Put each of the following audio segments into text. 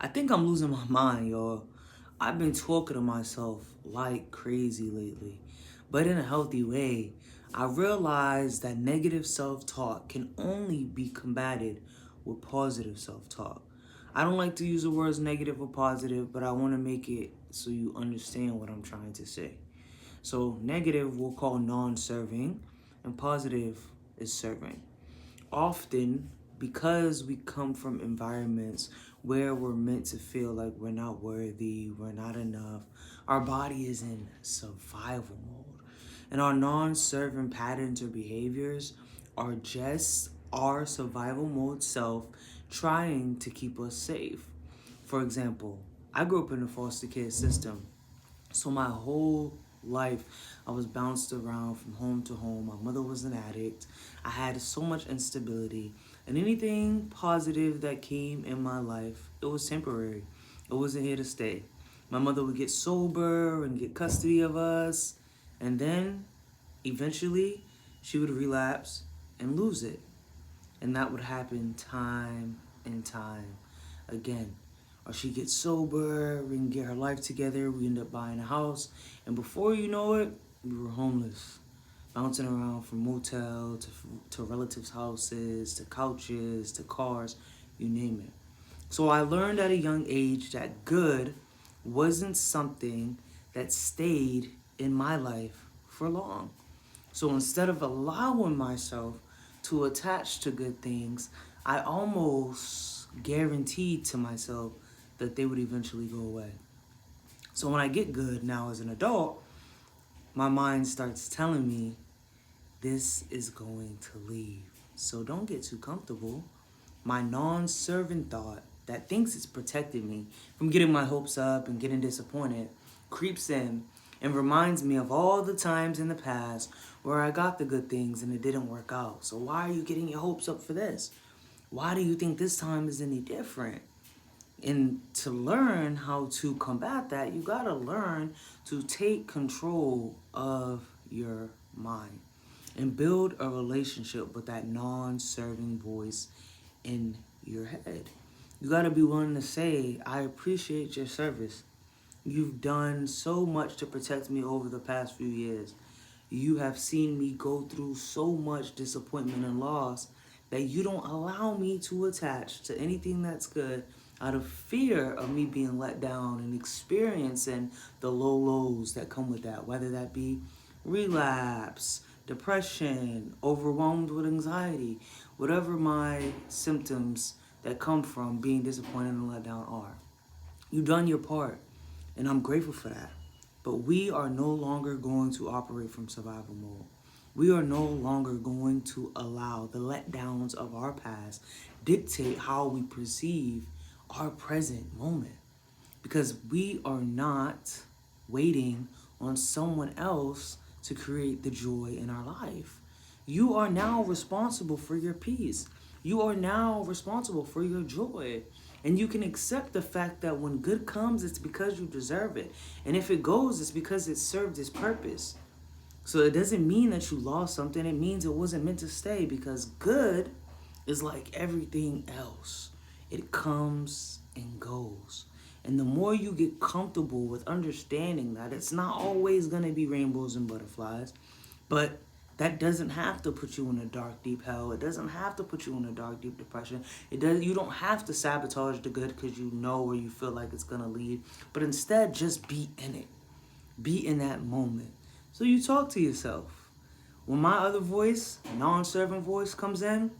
I think I'm losing my mind, y'all. I've been talking to myself like crazy lately, but in a healthy way. I realized that negative self talk can only be combated with positive self talk. I don't like to use the words negative or positive, but I want to make it so you understand what I'm trying to say. So, negative we'll call non serving, and positive is serving. Often, because we come from environments where we're meant to feel like we're not worthy, we're not enough, our body is in survival mode. And our non serving patterns or behaviors are just our survival mode self trying to keep us safe. For example, I grew up in a foster care system, so my whole life, I was bounced around from home to home. My mother was an addict. I had so much instability, and anything positive that came in my life, it was temporary. It wasn't here to stay. My mother would get sober and get custody of us, and then eventually she would relapse and lose it. And that would happen time and time again. Or she gets sober, we can get her life together, we end up buying a house, and before you know it, we were homeless, bouncing around from motel to relatives' houses, to couches, to cars, you name it. So I learned at a young age that good wasn't something that stayed in my life for long. So instead of allowing myself to attach to good things, I almost guaranteed to myself that they would eventually go away. So when I get good now as an adult, my mind starts telling me this is going to leave. So don't get too comfortable. My non serving thought that thinks it's protecting me from getting my hopes up and getting disappointed creeps in and reminds me of all the times in the past where I got the good things and it didn't work out. So why are you getting your hopes up for this? Why do you think this time is any different? And to learn how to combat that, you gotta learn to take control of your mind and build a relationship with that non serving voice in your head. You gotta be willing to say, I appreciate your service. You've done so much to protect me over the past few years. You have seen me go through so much disappointment and loss that you don't allow me to attach to anything that's good out of fear of me being let down and experiencing the low lows that come with that, whether that be relapse, depression, overwhelmed with anxiety, whatever my symptoms that come from being disappointed and let down are. You've done your part, and I'm grateful for that. But we are no longer going to operate from survival mode. We are no longer going to allow the letdowns of our past dictate how we perceive our present moment. Because we are not waiting on someone else to create the joy in our life. You are now responsible for your peace. You are now responsible for your joy. And you can accept the fact that when good comes, it's because you deserve it. And if it goes, it's because it served its purpose. So it doesn't mean that you lost something. It means it wasn't meant to stay, because good is like everything else. It comes and goes. And the more you get comfortable with understanding that it's not always going to be rainbows and butterflies, but that doesn't have to put you in a dark, deep hell. It doesn't have to put you in a dark, deep depression. It does. You don't have to sabotage the good because you know where you feel like it's going to lead. But instead, just be in it. Be in that moment. So you talk to yourself. When my other voice, non-serving voice, comes in,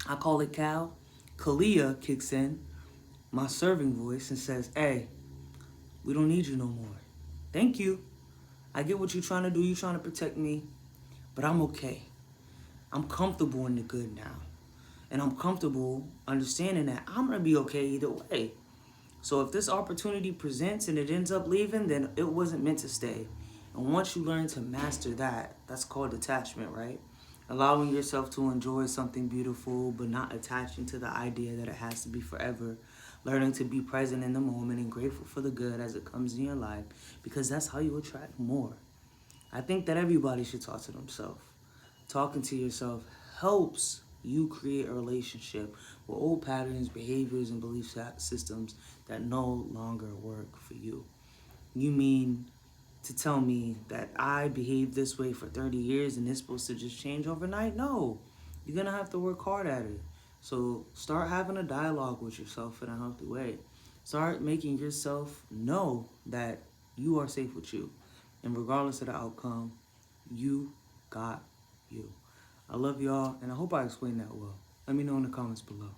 I call it Cal. Kalia kicks in, my serving voice, and says, hey, we don't need you no more. Thank you. I get what you're trying to do. You're trying to protect me, but I'm okay. I'm comfortable in the good now. And I'm comfortable understanding that I'm going to be okay either way. So if this opportunity presents and it ends up leaving, then it wasn't meant to stay. And once you learn to master that, that's called detachment, right? Allowing yourself to enjoy something beautiful, but not attaching to the idea that it has to be forever. Learning to be present in the moment and grateful for the good as it comes in your life, because that's how you attract more. I think that everybody should talk to themselves. Talking to yourself helps you create a relationship with old patterns, behaviors, and belief systems that no longer work for you. You mean to tell me that I behaved this way for 30 years and it's supposed to just change overnight? No. You're going to have to work hard at it. So start having a dialogue with yourself in a healthy way. Start making yourself know that you are safe with you. And regardless of the outcome, you got you. I love y'all, and I hope I explained that well. Let me know in the comments below.